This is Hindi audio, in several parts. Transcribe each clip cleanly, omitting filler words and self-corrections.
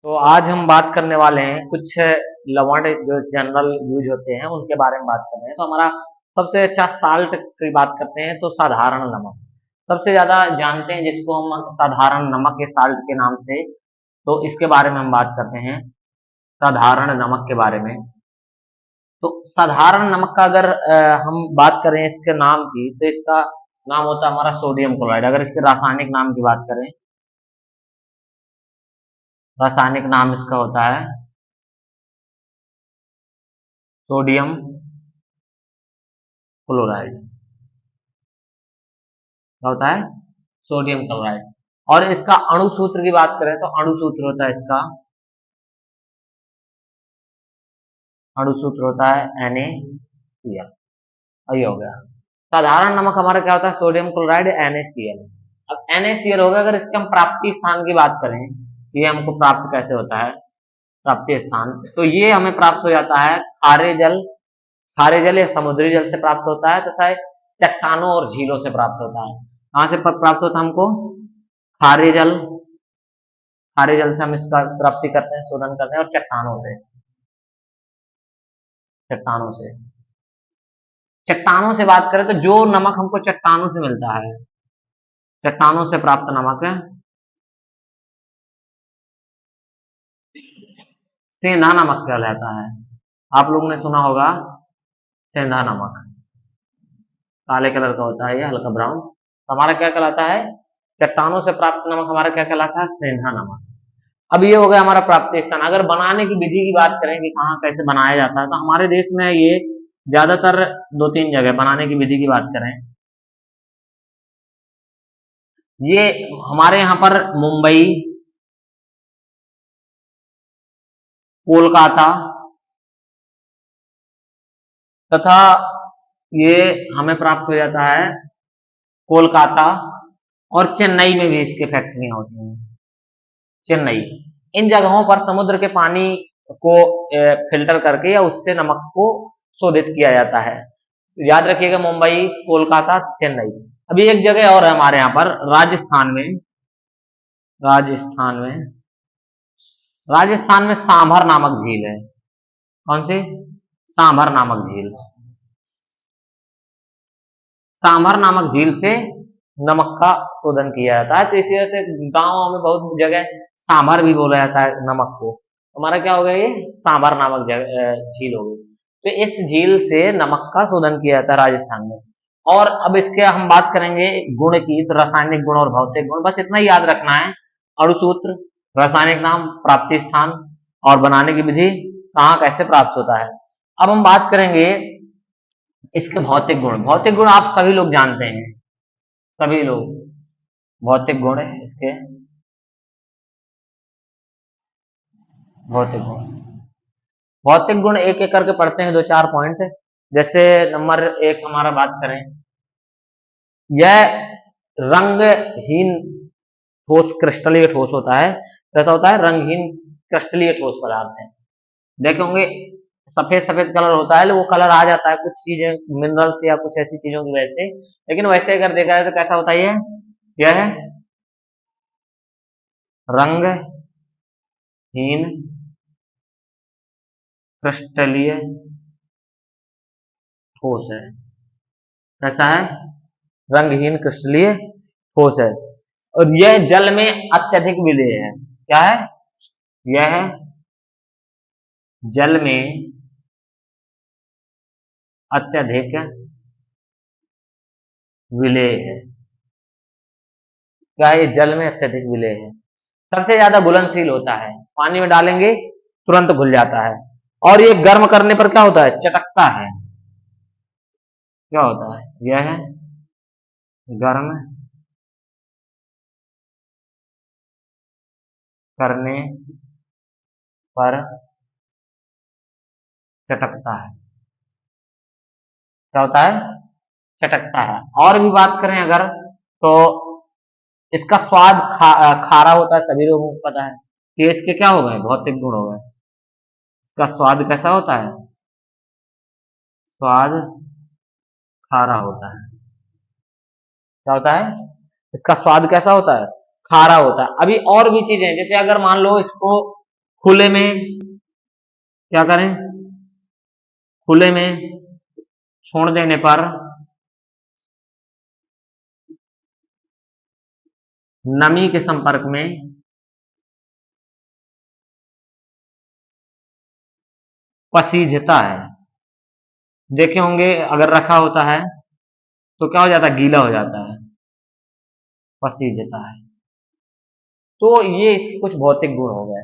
तो आज हम बात करने वाले हैं कुछ लवण जो जनरल यूज होते हैं उनके बारे में बात कर रहे हैं। तो हमारा सबसे अच्छा साल्ट की बात करते हैं तो साधारण नमक सबसे ज्यादा जानते हैं जिसको हम साधारण नमक के साल्ट के नाम से। तो इसके बारे में हम बात करते हैं साधारण नमक के बारे में। तो साधारण नमक का अगर हम बात करें इसके नाम की तो इसका नाम होता है हमारा सोडियम क्लोराइड। अगर इसके रासायनिक नाम की बात करें, रासायनिक नाम इसका होता है सोडियम क्लोराइड। क्या होता है? Sodium chloride. और इसका अणु सूत्र की बात करें तो अणु सूत्र होता है इसका, अणु सूत्र होता है NaCl। ये हो गया। साधारण नमक हमारा क्या होता है? Sodium chloride NaCl। अब NaCl होगा। अगर इसके हम प्राप्ति स्थान की बात करें, ये हमको प्राप्त कैसे होता है, प्राप्ति स्थान, तो ये हमें प्राप्त हो जाता है खारे जल, खारे जल या समुद्री जल से प्राप्त होता है तथा चट्टानों और झीलों से प्राप्त होता है। कहाँ से प्राप्त होता है हमको? खारे जल, खारे जल से हम इसका प्राप्ति करते हैं, शोधन करते हैं, और चट्टानों से, चट्टानों से, चट्टानों से बात करें तो जो नमक हमको चट्टानों से मिलता है, चट्टानों से प्राप्त नमक है सेंधा नमक कहलाता है। आप लोगों ने सुना होगा सेंधा नमक, काले कलर का होता है ये, हल्का ब्राउन। तो हमारा क्या कहलाता है? चट्टानों से प्राप्त नमक हमारा क्या कहलाता है? सेंधा नमक। अब ये हो गया हमारा प्राप्ति स्थान। अगर बनाने की विधि की बात करें कि कहाँ कैसे बनाया जाता है, तो हमारे देश में ये ज्यादातर दो तीन जगह बनाने की विधि की बात करें, ये हमारे यहाँ पर मुंबई, कोलकाता तथा ये हमें प्राप्त हो जाता है कोलकाता और चेन्नई में भी इसकी फैक्ट्रियां होती हैं। चेन्नई, इन जगहों पर समुद्र के पानी को फिल्टर करके या उससे नमक को शोधित किया जाता है। याद रखिएगा, मुंबई, कोलकाता, चेन्नई। अभी एक जगह और है हमारे यहाँ पर, राजस्थान में, राजस्थान में, राजस्थान में सांभर नामक झील है। कौन सी? सांभर नामक झील। सांभर नामक झील से नमक का शोधन किया जाता है। तो इसी वजह से गाँव में बहुत जगह सांभर भी बोला जाता है नमक को। हमारा क्या हो गया? ये सांभर नामक झील हो गई। तो इस झील से नमक का शोधन किया जाता है राजस्थान में। और अब इसके हम बात करेंगे गुण की, तो रासायनिक गुण और भौतिक गुण, बस इतना ही याद रखना है। अणु सूत्र, रासायनिक नाम, प्राप्ति स्थान और बनाने की विधि, कहाँ कैसे प्राप्त होता है। अब हम बात करेंगे इसके भौतिक गुण। भौतिक गुण आप सभी लोग जानते हैं, सभी लोग, भौतिक गुण है इसके, भौतिक गुण, भौतिक गुण एक एक करके पढ़ते हैं, दो चार पॉइंट। जैसे नंबर एक हमारा बात करें, यह रंगहीन ठोस, क्रिस्टलीय ठोस होता है। कैसा होता है? रंगहीन क्रिस्टलीय ठोस पदार्थ है। देखे होंगे सफेद सफेद कलर होता है, वो कलर आ जाता है कुछ चीजें मिनरल्स या कुछ ऐसी चीजों की वजह से, लेकिन वैसे अगर देखा जाए तो कैसा होता है? ये यह है रंगहीन क्रिस्टलीय ठोस है। कैसा है? रंगहीन क्रिस्टलीय ठोस है। और यह जल में अत्यधिक विलेय है। क्या है? यह जल में अत्यधिक विलेय है। क्या है? ये जल में अत्यधिक विलेय है। सबसे ज्यादा घुलनशील होता है, पानी में डालेंगे तुरंत घुल जाता है। और ये गर्म करने पर क्या होता है? चटकता है। क्या होता है? यह है गर्म करने पर चटकता है। क्या होता है? चटकता है। और भी बात करें अगर, तो इसका स्वाद खारा होता है, सभी लोगों को पता है। ये इसके क्या हो गए? भौतिक गुण हो गए। इसका स्वाद कैसा होता है? स्वाद खारा होता है। क्या होता है? इसका स्वाद कैसा होता है? खारा होता है। अभी और भी चीजें, जैसे अगर मान लो इसको खुले में क्या करें, खुले में छोड़ देने पर नमी के संपर्क में पसीजता है। देखे होंगे अगर रखा होता है तो क्या हो जाता है, गीला हो जाता है, पसीजता है। तो ये इसके कुछ भौतिक गुण हो गए।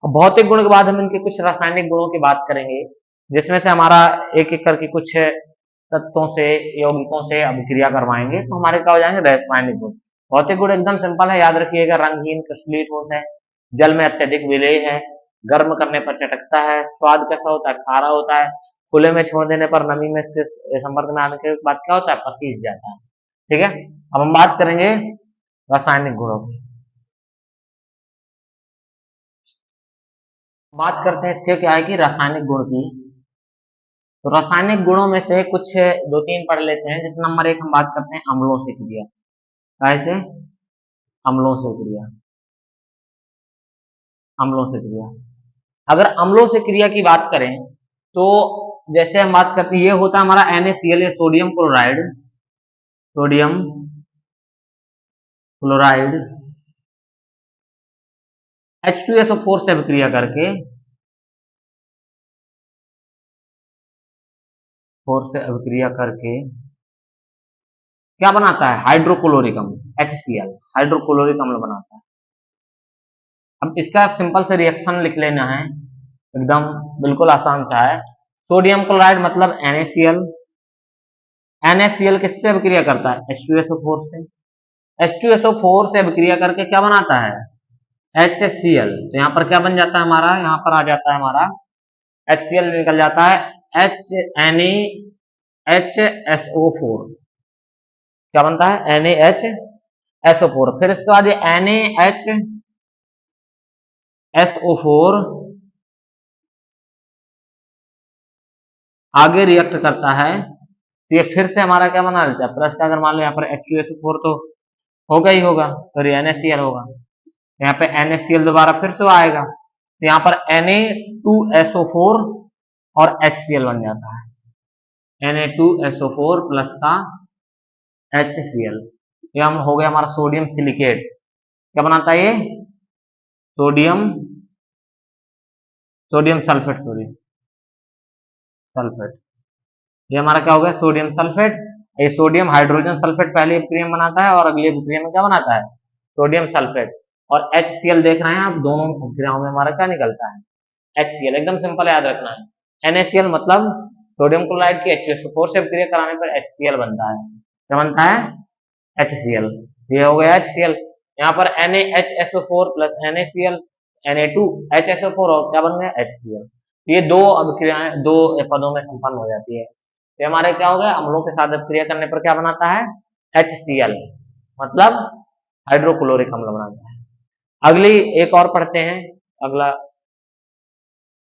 अब भौतिक गुण के बाद हम इनके कुछ रासायनिक गुणों की बात करेंगे, जिसमें से हमारा एक एक करके कुछ तत्वों से, यौगिकों से अभिक्रिया करवाएंगे तो हमारे क्या हो जाएंगे, रासायनिक गुण। भौतिक गुण एकदम सिंपल है, याद रखिएगा। रंगहीन कृष्णीय ठोस है, जल में अत्यधिक विलेय है, गर्म करने पर चटकता है, स्वाद कैसा होता है, खारा होता है, खुले में छोड़ देने पर नमी में से संपर्क में आने के बाद क्या होता है, पसीज जाता है। ठीक है, अब हम बात करेंगे रासायनिक गुणों की। बात करते हैं इसके क्या है कि रासायनिक गुण की। तो रासायनिक गुणों में से कुछ दो तीन पढ़ लेते हैं। जैसे नंबर एक हम बात करते हैं अम्लों से क्रिया। कैसे, अम्लों से क्रिया, अम्लों से क्रिया। अगर अम्लों से क्रिया की बात करें तो जैसे हम बात करते हैं, ये होता है हमारा NaCl या sodium chloride, sodium chloride H2SO4 से अभिक्रिया करके, 4 से अभिक्रिया करके क्या बनाता है, हाइड्रोक्लोरिक अम्ल, HCl, हाइड्रोक्लोरिक अम्ल बनाता है। अब इसका सिंपल से रिएक्शन लिख लेना है, एकदम बिल्कुल आसान सा है। सोडियम क्लोराइड मतलब NaCl, NaCl किससे अभिक्रिया करता है, H2SO4 से, H2SO4 से अभिक्रिया करके क्या बनाता है, HCl। तो यहाँ पर क्या बन जाता है हमारा, यहाँ पर आ जाता है हमारा HCl निकल जाता है, NaHSO4। क्या बनता है, NaHSO4। फिर इसके बाद ये NaHSO4 आगे रिएक्ट करता है तो ये फिर से हमारा क्या बना लेता है, प्लस का। अगर मान लो यहाँ पर H2SO4 तो होगा ही होगा, फिर ये NaCl होगा, यहाँ पे NaCl दोबारा फिर से आएगा तो यहाँ पर Na2SO4 और HCl बन जाता है, Na2SO4 प्लस का HCl। ये हम हो गया हमारा सोडियम सिलिकेट। क्या बनाता है ये, sodium, sodium sulphate, sorry sulphate. ये हमारा क्या हो गया, सोडियम सल्फेट। ये सोडियम हाइड्रोजन सल्फेट पहले अभिक्रिया में बनाता है और अगली अभिक्रिया में क्या बनाता है, सोडियम सल्फेट। और HCl देख रहे हैं आप, दोनों अभिक्रियाओं में हमारा क्या निकलता है, HCl। एकदम सिंपल याद रखना है। NaCl मतलब सोडियम क्लोराइड की H2SO4 से अभिक्रिया कराने पर HCl बनता है। क्या बनता है, HCl। ये हो गया HCl। यहाँ पर NaHSO4 प्लस NaCl, Na2HSO4 और क्या बन गया, HCl। ये दो अभिक्रियाएं दो पदों में संपन्न हो जाती है। ये हमारे क्या हो गया, अम्लों के साथ अभिक्रिया करने पर क्या बनाता है, HCl, मतलब हाइड्रोक्लोरिक अम्ल बनाता है। अगली एक और पढ़ते हैं, अगला।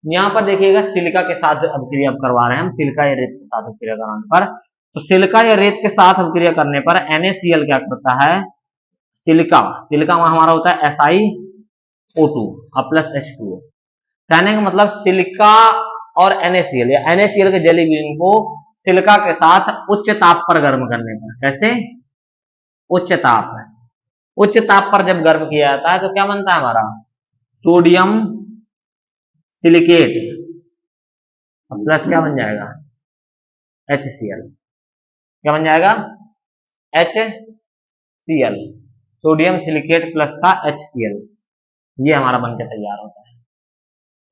यहाँ पर देखिएगा सिलिका के साथ अभिक्रिया करवा रहे हैं हम, सिलिका या रेत के साथ अभिक्रिया कराने पर। तो सिलिका या रेत के साथ अभिक्रिया करने पर NaCl क्या करता है, सिलिका, सिलिका में हमारा होता है SiO2 और प्लस H2O। कहने का मतलब सिलिका और NaCl या NaCl के जली विलीन को सिलिका के साथ उच्च ताप पर गर्म करने पर, कैसे, उच्च ताप है, उच्च ताप पर जब गर्म किया जाता है तो क्या बनता है हमारा, सोडियम सिलिकेट प्लस क्या बन जाएगा, HCl। क्या बन जाएगा, HCl, सोडियम सिलिकेट प्लस का HCl। ये हमारा बनकर तैयार होता है।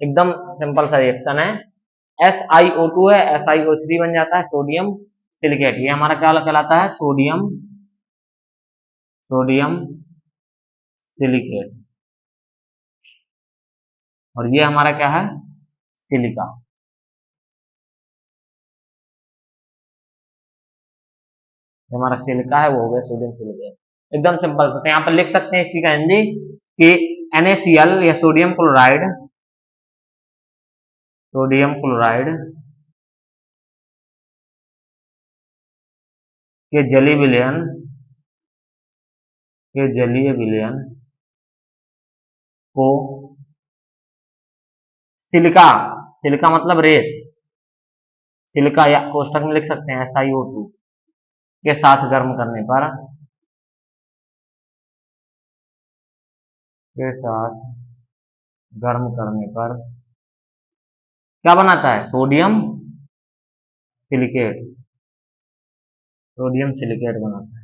एकदम सिंपल सा रिएक्शन है। SiO2 है, SiO3 बन जाता है, सोडियम सिलिकेट। ये हमारा क्या कहलाता है, सोडियम, सोडियम सिलिकेट। और ये हमारा क्या है, सिलिका। हमारा सिलिका है वो हो गया सोडियम सिलिकेट। एकदम सिंपल से। तो यहाँ पर लिख सकते हैं इसी का हिंदी कि NaCl या सोडियम क्लोराइड, सोडियम क्लोराइड के जलीय विलयन, के जलीय विलयन को सिलिका, सिलिका मतलब रेत, सिलिका या कोष्ठक में लिख सकते हैं SiO2 के साथ गर्म करने पर, के साथ गर्म करने पर क्या बनाता है? सोडियम सिलिकेट, सोडियम सिलिकेट बनाता है।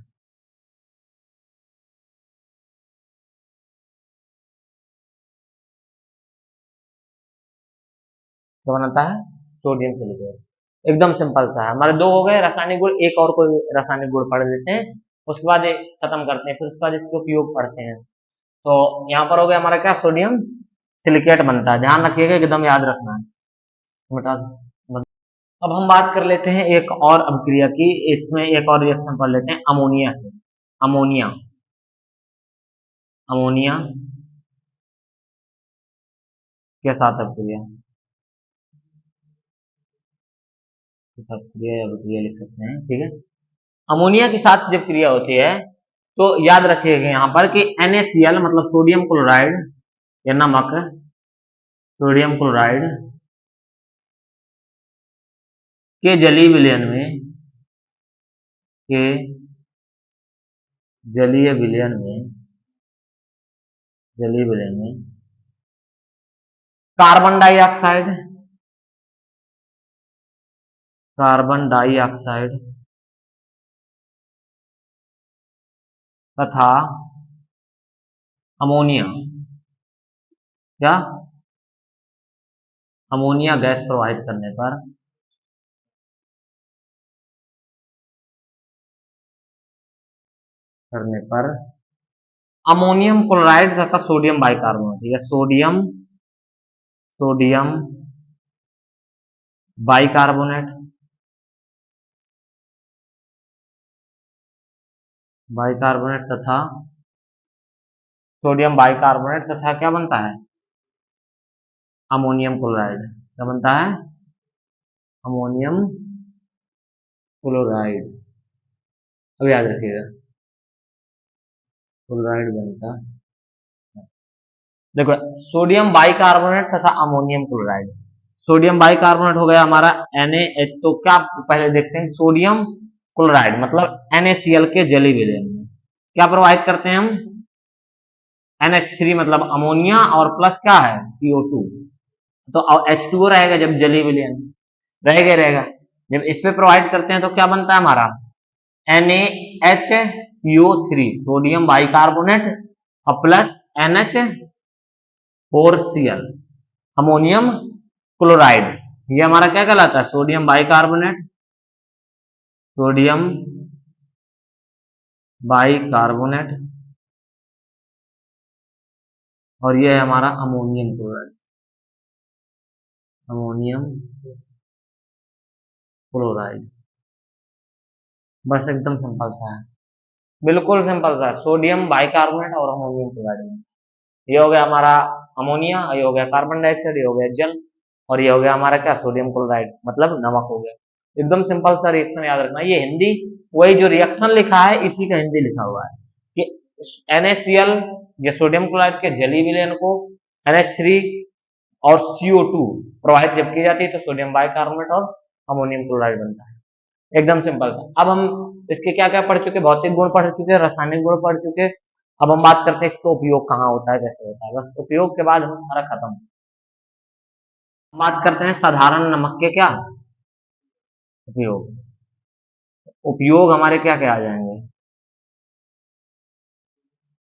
क्या बनाता है? Sodium silicate. एकदम सिंपल सा है। हमारे दो हो गए रासायनिक गुण, एक और कोई रासायनिक गुण पढ़ लेते हैं, उसके बाद ये खत्म करते हैं, फिर उसके बाद इसके उपयोग पढ़ते हैं। तो यहाँ पर हो गया हमारा क्या? सोडियम सिलिकेट बनता है, ध्यान रखिएगा, एकदम याद रखना है। मिटा दो। अब हम बात कर लेते हैं एक और अभिक्रिया की, इसमें एक और रिएक्शन पढ़ लेते हैं अमोनिया से। अमोनिया, अमोनिया के साथ अभिक्रिया, अभिक्रिया या अभिक्रिया लिख सकते हैं, ठीक है। अमोनिया के साथ जब क्रिया होती है तो याद रखिएगा यहाँ पर कि NaCl मतलब सोडियम क्लोराइड या नमक, सोडियम क्लोराइड के जलीय विलयन में, के जलीय विलयन में, जलीय विलयन में कार्बन डाइऑक्साइड, कार्बन डाइऑक्साइड तथा अमोनिया, क्या? अमोनिया गैस प्रवाहित करने पर, करने पर अमोनियम क्लोराइड तथा सोडियम बाइकार्बोनेट या सोडियम, सोडियम बाइकार्बोनेट, बाइकार्बोनेट तथा सोडियम बाइकार्बोनेट तथा क्या बनता है? Ammonium chloride. क्या बनता है? Ammonium chloride. अब याद रखिएगा, क्लोराइड बनता है। देखो, सोडियम बाइकार्बोनेट तथा अमोनियम क्लोराइड, सोडियम बाइकार्बोनेट हो गया हमारा NaH, तो क्या पहले देखते हैं, सोडियम क्लोराइड मतलब NaCl के जलीय विलयन में क्या प्रवाहित करते हैं हम? NH3 मतलब अमोनिया और प्लस क्या है? CO2, तो H2O रहेगा जब जलीय विलयन रहेगा रहेगा। जब इस पे प्रवाहित करते हैं तो क्या बनता है हमारा? NaHCO3 सोडियम बाइकार्बोनेट और प्लस NH4Cl अमोनियम क्लोराइड। ये हमारा क्या कहलाता है? सोडियम बाइकार्बोनेट, सोडियम बाइकार्बोनेट, और ये है हमारा अमोनियम क्लोराइड, अमोनियम क्लोराइड। बस एकदम सिंपल सा है, बिल्कुल सिंपल सा है, सोडियम बाइकार्बोनेट और अमोनियम क्लोराइड। ये हो गया हमारा अमोनिया, ये हो गया कार्बन डाइऑक्साइड, ये हो गया जल, और ये हो गया हमारा क्या? सोडियम क्लोराइड मतलब नमक हो गया। एकदम सिंपल सा रिएक्शन याद रखना। ये हिंदी, वही जो रिएक्शन लिखा है इसी का हिंदी लिखा हुआ है कि NaCl या सोडियम क्लोराइड के जलीय विलयन को NH3 और CO2 प्रवाहित जब की जाती है तो सोडियम बाइकार्बोनेट और अमोनियम क्लोराइड बनता है। एकदम सिंपल था। अब हम इसके क्या क्या पढ़ चुके? भौतिक गुण पढ़ चुके, रासायनिक गुण पढ़ चुके। अब हम बात करते हैं इसका उपयोग कहाँ होता है, कैसे होता है। बस उपयोग के बाद हमारा खत्म। हम बात करते हैं साधारण नमक के क्या उपयोग। उपयोग हमारे क्या क्या आ जाएंगे?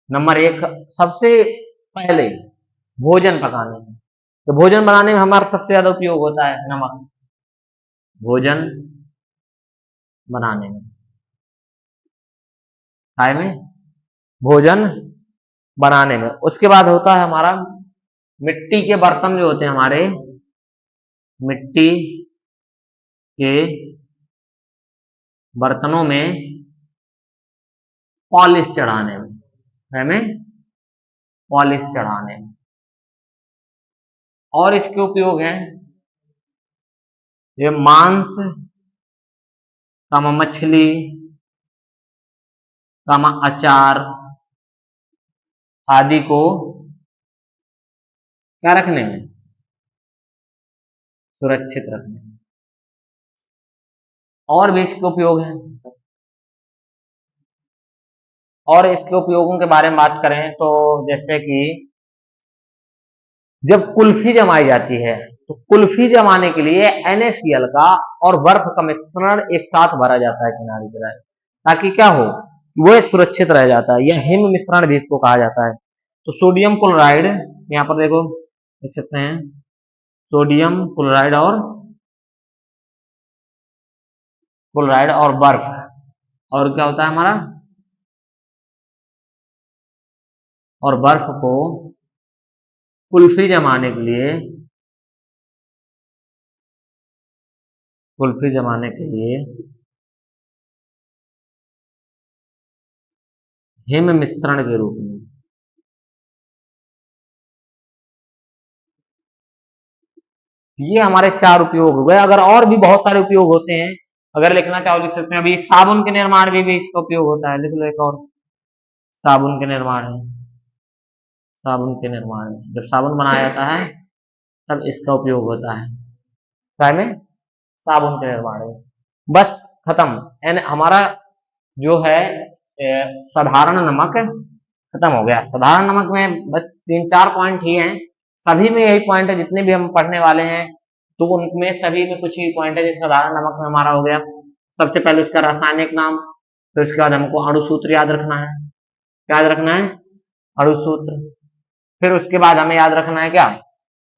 नंबर एक, सबसे पहले भोजन पकाने में, तो भोजन बनाने में हमारा सबसे ज्यादा उपयोग होता है नमक, भोजन बनाने में, काय में? भोजन बनाने में। उसके बाद होता है हमारा मिट्टी के बर्तन जो होते हैं हमारे, मिट्टी के बर्तनों में पॉलिश चढ़ाने में, हमें पॉलिश चढ़ाने में। और इसके उपयोग हैं ये मांस, कामा मछली, कामा अचार आदि को क्या रखने में? सुरक्षित रखने। और भी इसके उपयोग हैं, और इसके उपयोगों के बारे में बात करें तो जैसे कि जब कुल्फी जमाई जाती है तो कुल्फी जमाने के लिए NaCl का और बर्फ का मिश्रण एक साथ भरा जाता है किनारे किनारे, ताकि क्या हो, वो सुरक्षित रह जाता है। यह हिम मिश्रण भी इसको कहा जाता है। तो सोडियम क्लोराइड, यहाँ पर देखो देख सकते हैं, सोडियम क्लोराइड और बर्फ, और क्या होता है हमारा, और बर्फ को कुल्फी जमाने के लिए, कुल्फी जमाने के लिए हिम मिश्रण के रूप में, ये हमारे 4 उपयोग हो गए। अगर और भी बहुत सारे उपयोग होते हैं, अगर लिखना चाहो लिख सकते हैं। अभी साबुन के निर्माण में भी इसका उपयोग होता है, लिख लो एक और, साबुन के निर्माण में, साबुन के निर्माण में जब साबुन बनाया जाता है तब इसका उपयोग होता है, क्या में, साबुन के निर्माण में। बस खत्म, एन हमारा जो है साधारण नमक खत्म हो गया। साधारण नमक में बस 3-4 पॉइंट ही हैं, सभी में यही पॉइंट है जितने भी हम पढ़ने वाले हैं, तो उनमें सभी में कुछ ही पॉइंट है। जैसे साधारण नमक में हमारा हो गया, सबसे पहले उसका रासायनिक नाम, फिर उसके बाद हमको अणु सूत्र याद रखना है, याद रखना है अणु सूत्र। फिर उसके बाद हमें याद रखना है क्या,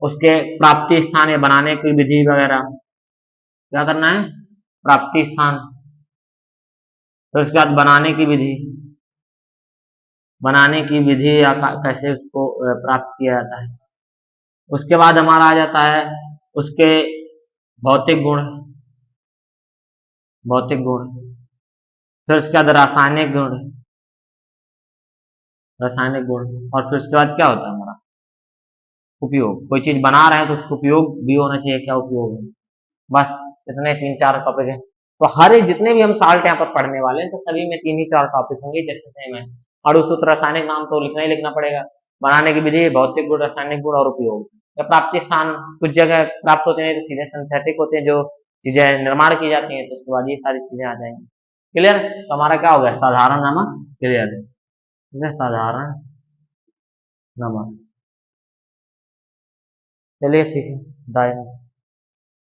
उसके प्राप्ति स्थान या बनाने की विधि वगैरह, क्या करना है, प्राप्ति स्थान। फिर उसके बाद बनाने की विधि, बनाने की विधि या कैसे उसको प्राप्त किया जाता है। उसके बाद हमारा आ जाता है उसके भौतिक गुण, भौतिक गुण। फिर उसके बाद रासायनिक गुण, रासायनिक गुण। और फिर उसके बाद क्या होता है हमारा उपयोग। कोई चीज बना रहे हैं तो उसका उपयोग भी होना चाहिए, क्या उपयोग है। बस इतने 3-4 टॉपिक है। तो हर एक जितने भी हम साल्ट यहाँ पर पढ़ने वाले हैं तो सभी में 3 ही 4 टॉपिक होंगे, जैसे सेम है। अणु सूत्र, रासायनिक नाम तो लिखना ही लिखना पड़ेगा, बनाने की विधि, भौतिक गुण, रासायनिक गुण और उपयोग। या प्राप्ति स्थान, कुछ जगह प्राप्त होते हैं तो सीधे सिंथेटिक होते हैं, जो चीजें निर्माण की जाती हैं, तो उसके बाद ये सारी चीजें आ जाएंगी। क्लियर, तो हमारा क्या हो गया, साधारण नमक क्लियर है, ठीक है, साधारण नमक। चलिए ठीक है, बाय।